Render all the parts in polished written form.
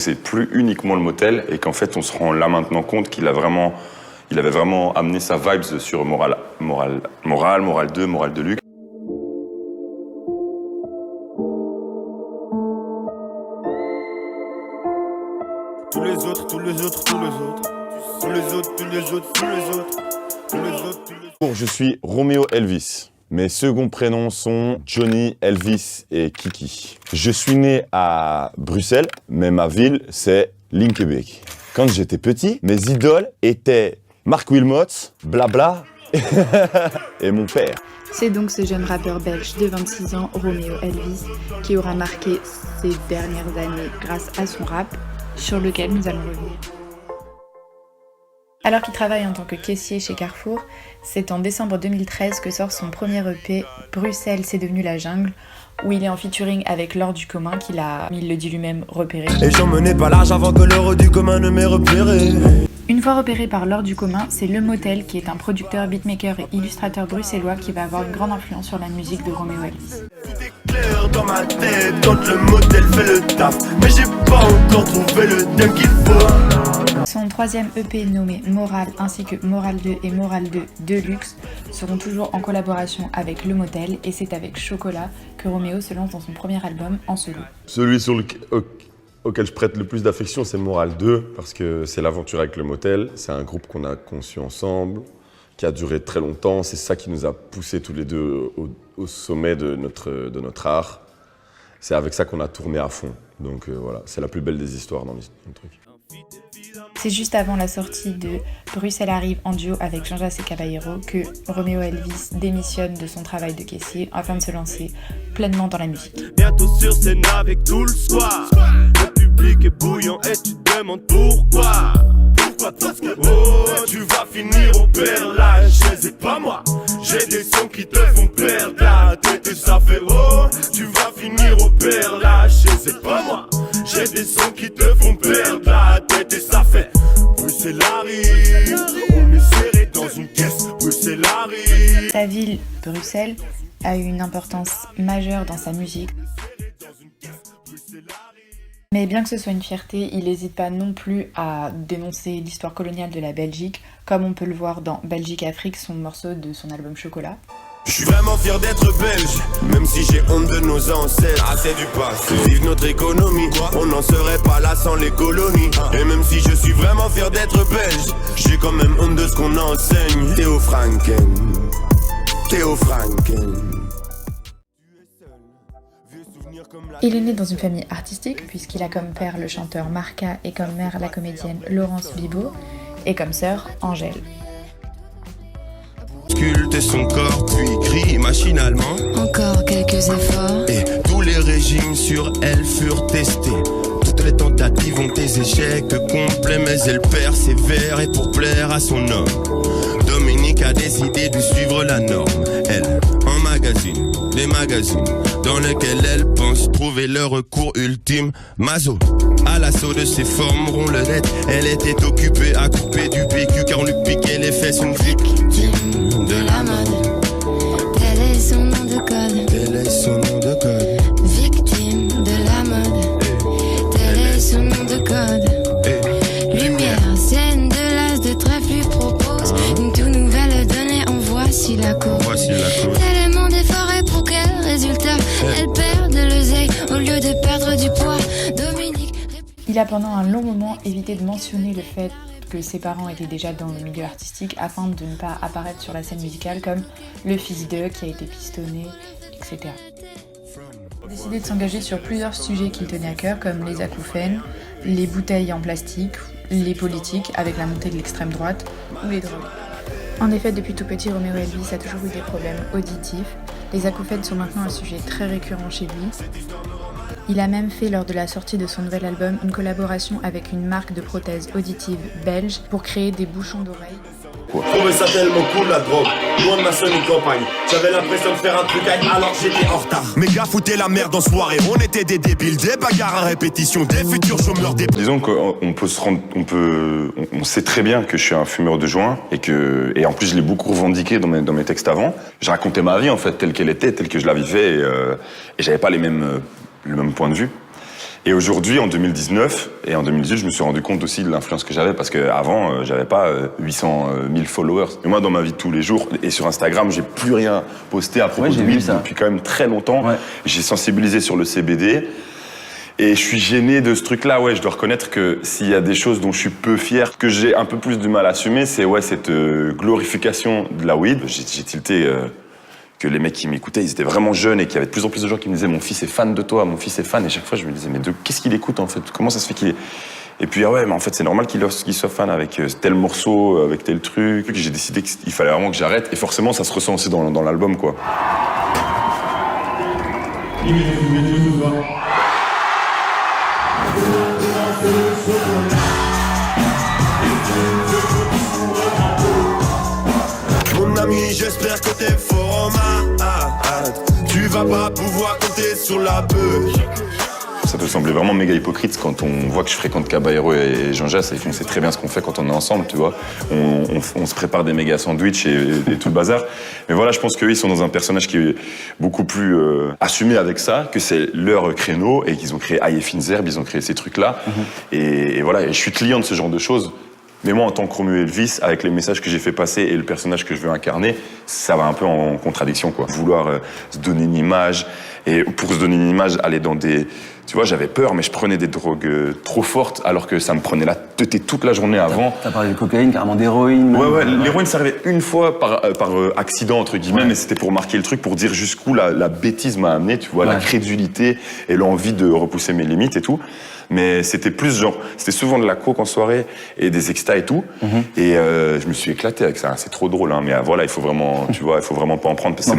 C'est plus uniquement le motel et qu'en fait on se rend là maintenant compte qu'il avait vraiment amené sa vibes sur Moral 2, Moral de Luxe. Tous les autres. Bon, je suis Roméo Elvis. Mes seconds prénoms sont Johnny, Elvis et Kiki. Je suis né à Bruxelles, mais ma ville, c'est Linkebeek. Quand j'étais petit, mes idoles étaient Mark Wilmots, Blabla et mon père. C'est donc ce jeune rappeur belge de 26 ans, Roméo Elvis, qui aura marqué ces dernières années grâce à son rap, sur lequel nous allons revenir. Alors qu'il travaille en tant que caissier chez Carrefour, c'est en décembre 2013 que sort son premier EP, Bruxelles c'est devenu la jungle, où il est en featuring avec Laure du Commun, qu'il a, il le dit lui-même, repéré. Et j'en menais pas large avant que Laure du Commun ne m'ait repéré. Une fois repéré par Laure du Commun, c'est Le Motel, qui est un producteur, beatmaker et illustrateur bruxellois qui va avoir une grande influence sur la musique de Roméo Elvis. Tout est clair dans ma tête quand le motel fait le taf, mais j'ai pas encore trouvé le thème qu'il faut. Son troisième EP nommé Moral ainsi que Moral 2 et Moral 2 Deluxe seront toujours en collaboration avec Le Motel et c'est avec Chocolat que Roméo se lance dans son premier album en solo. Celui auquel je prête le plus d'affection, c'est Moral 2, parce que c'est l'aventure avec Le Motel. C'est un groupe qu'on a conçu ensemble, qui a duré très longtemps. C'est ça qui nous a poussés tous les deux au sommet de notre art. C'est avec ça qu'on a tourné à fond. Donc voilà, c'est la plus belle des histoires dans le truc. C'est juste avant la sortie de Bruxelles arrive en duo avec Jean-Jacques Caballero que Roméo Elvis démissionne de son travail de caissier afin de se lancer pleinement dans la musique. Bientôt sur scène avec tout le soir. Le public est bouillant et tu te demandes pourquoi. Pourquoi? Parce que tu vas finir au père Lachaise et pas moi. J'ai des sons qui te font perdre la tête et ça fait tu vas finir au père Lachaise et pas moi. J'ai des sons qui te font perdre la tête et ça fait Bruxelles arrive. On est serré dans une caisse, Bruxelles arrive. Sa ville, Bruxelles, a eu une importance majeure dans sa musique. Mais bien que ce soit une fierté, il n'hésite pas non plus à dénoncer l'histoire coloniale de la Belgique, comme on peut le voir dans Belgique Afrique, son morceau de son album Chocolat. Je suis vraiment fier d'être belge, même si j'ai honte de nos ancêtres. Ah, c'est du passé. Vive notre économie, on n'en serait pas là sans les colonies. Et même si je suis vraiment fier d'être belge, j'ai quand même honte de ce qu'on enseigne. Théo Franken. Il est né dans une famille artistique, puisqu'il a comme père le chanteur Marca et comme mère la comédienne Laurence Bibot, et comme sœur Angèle. Sculpte son corps, puis crie machinalement. Encore quelques efforts. Et tous les régimes sur elle furent testés. Toutes les tentatives ont des échecs complets, mais elle persévère et pour plaire à son homme. Dominique a décidé de suivre la norme. Elle, en magazine, des magazines dans lesquels elle pense trouver le recours ultime. Mazo, à l'assaut de ses formes rondellettes, elle était occupée à couper du PQ car on lui piquait les fesses. Une victime de la mode. Tel est son nom de code. Tel est son nom de code. Victime de la mode. Tel est son nom de code. Lumière, scène de l'as de trèfle lui propose une toute nouvelle donnée. En voici la cause. Tellement d'efforts et pour quel résultat? Elle perd de l'oseille au lieu de perdre du poids. Dominique. Il a pendant un long moment évité de mentionner le fait que ses parents étaient déjà dans le milieu artistique afin de ne pas apparaître sur la scène musicale comme le fils d'eux qui a été pistonné, etc. Il a décidé de s'engager sur plusieurs sujets qu'il tenait à cœur comme les acouphènes, les bouteilles en plastique, les politiques avec la montée de l'extrême droite ou les drogues. En effet, depuis tout petit, Roméo Elvis a toujours eu des problèmes auditifs. Les acouphènes sont maintenant un sujet très récurrent chez lui. Il a même fait lors de la sortie de son nouvel album une collaboration avec une marque de prothèses auditives belge pour créer des bouchons d'oreilles. Je trouvais ça tellement cool la drogue, loin de ma seule campagne. J'avais l'impression de faire un truc alors j'étais en retard. Mes gars foutaient la merde en soirée, on était des débiles, des bagarres à répétition, des futurs chômeurs, des... Disons on sait très bien que je suis un fumeur de joint et en plus je l'ai beaucoup revendiqué dans mes textes avant. Je racontais ma vie en fait telle qu'elle était, telle que je la vivais et j'avais pas le même point de vue. Et aujourd'hui, en 2019 et en 2018, je me suis rendu compte aussi de l'influence que j'avais parce qu'avant, j'avais pas 800 000 followers. Et moi, dans ma vie de tous les jours, et sur Instagram, j'ai plus rien posté à propos de weed depuis quand même très longtemps. Ouais. J'ai sensibilisé sur le CBD. Et je suis gêné de ce truc-là, ouais, je dois reconnaître que s'il y a des choses dont je suis peu fier, que j'ai un peu plus de mal à assumer, c'est ouais, cette glorification de la weed. J'ai tilté que les mecs qui m'écoutaient, ils étaient vraiment jeunes et qu'il y avait de plus en plus de gens qui me disaient « Mon fils est fan de toi, mon fils est fan ». Et chaque fois, je me disais « Mais qu'est-ce qu'il écoute en fait ? Comment ça se fait qu'il est… » Et puis, ah ouais, mais en fait, c'est normal qu'il soit fan avec tel morceau, avec tel truc. J'ai décidé qu'il fallait vraiment que j'arrête. Et forcément, ça se ressent aussi dans l'album, quoi. Mon ami, j'espère que t'es fort en maths. Tu vas pas pouvoir compter sur la peur. Ça peut sembler vraiment méga hypocrite quand on voit que je fréquente Caballero et Jean Jass et qu'on sait très bien ce qu'on fait quand on est ensemble, tu vois. On se prépare des méga sandwichs et tout le bazar. Mais voilà, je pense qu'eux, ils sont dans un personnage qui est beaucoup plus assumé avec ça, que c'est leur créneau et qu'ils ont créé Aïe et Finzerbe, ils ont créé ces trucs-là. Et voilà, et je suis client de ce genre de choses. Mais moi, en tant que Romeo Elvis, avec les messages que j'ai fait passer et le personnage que je veux incarner, ça va un peu en contradiction, quoi. Vouloir se donner une image, et pour se donner une image, aller dans des… Tu vois, j'avais peur, mais je prenais des drogues trop fortes, alors que ça me prenait la tête toute la journée avant. T'as parlé de cocaïne, carrément d'héroïne. Ouais, l'héroïne, ça arrivait une fois par accident, entre guillemets, mais c'était pour marquer le truc, pour dire jusqu'où la bêtise m'a amené, tu vois, la crédulité et l'envie de repousser mes limites et tout. Mais c'était plus genre, c'était souvent de la coke en soirée et des extas et tout. Et je me suis éclaté avec ça. C'est trop drôle, hein. Mais voilà, il faut vraiment, tu vois, il faut vraiment pas en prendre parce que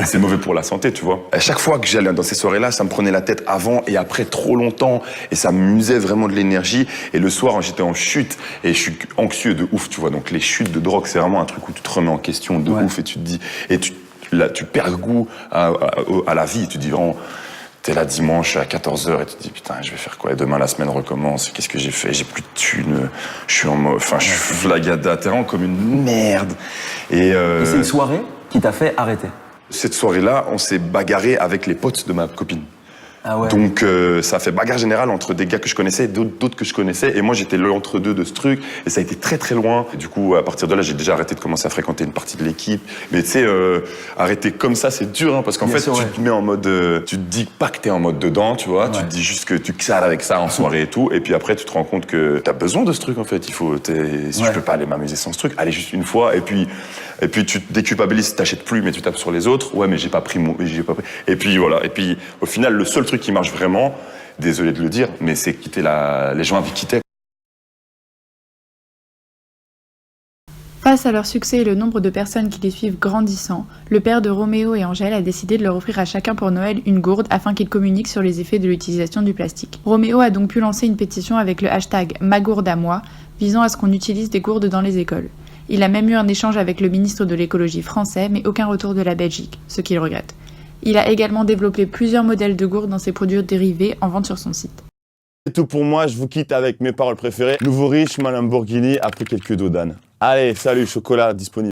c'est mauvais pour la santé, tu vois. À chaque fois que j'allais dans ces soirées-là, ça me prenait la tête avant et après trop longtemps et ça m'usait vraiment de l'énergie. Et le soir, j'étais en chute et je suis anxieux de ouf, tu vois. Donc les chutes de drogue, c'est vraiment un truc où tu te remets en question de ouf et tu te dis, et tu perds goût à la vie. Et tu te dis vraiment. T'es là dimanche à 14h et tu te dis putain, je vais faire quoi ? Et demain la semaine recommence. Qu'est-ce que j'ai fait ? J'ai plus de thunes. Je suis en mode, enfin, je suis flagada, t'es vraiment comme une merde. Et c'est une soirée qui t'a fait arrêter. Cette soirée-là, on s'est bagarré avec les potes de ma copine. Ah ouais. Donc ça a fait bagarre générale entre des gars que je connaissais et d'autres que je connaissais. Et moi, j'étais l'entre-deux de ce truc. Et ça a été très très loin. Et du coup, à partir de là, j'ai déjà arrêté de commencer à fréquenter une partie de l'équipe. Mais tu sais, arrêter comme ça, c'est dur, hein, parce qu'en fait, tu te mets en mode… tu te dis pas que t'es en mode dedans, tu vois. Tu te dis juste que tu xales avec ça en soirée et tout. Et puis après, tu te rends compte que t'as besoin de ce truc, en fait. Il faut… Si je peux pas aller m'amuser sans ce truc, aller juste une fois. Et puis tu te déculpabilises, t'achètes plus, mais tu tapes sur les autres. Ouais, mais j'ai pas pris. Et puis voilà. Et puis au final, le seul truc qui marche vraiment, désolé de le dire, mais c'est quitter les gens avec qui t'es. Face à leur succès et le nombre de personnes qui les suivent grandissant, le père de Roméo et Angèle a décidé de leur offrir à chacun pour Noël une gourde afin qu'ils communiquent sur les effets de l'utilisation du plastique. Roméo a donc pu lancer une pétition avec le hashtag #MaGourdeAmoi, visant à ce qu'on utilise des gourdes dans les écoles. Il a même eu un échange avec le ministre de l'écologie français, mais aucun retour de la Belgique, ce qu'il regrette. Il a également développé plusieurs modèles de gourdes dans ses produits dérivés en vente sur son site. C'est tout pour moi, je vous quitte avec mes paroles préférées. Nouveau riche, ma Lamborghini, après quelques dos d'âne. Allez, salut, chocolat disponible.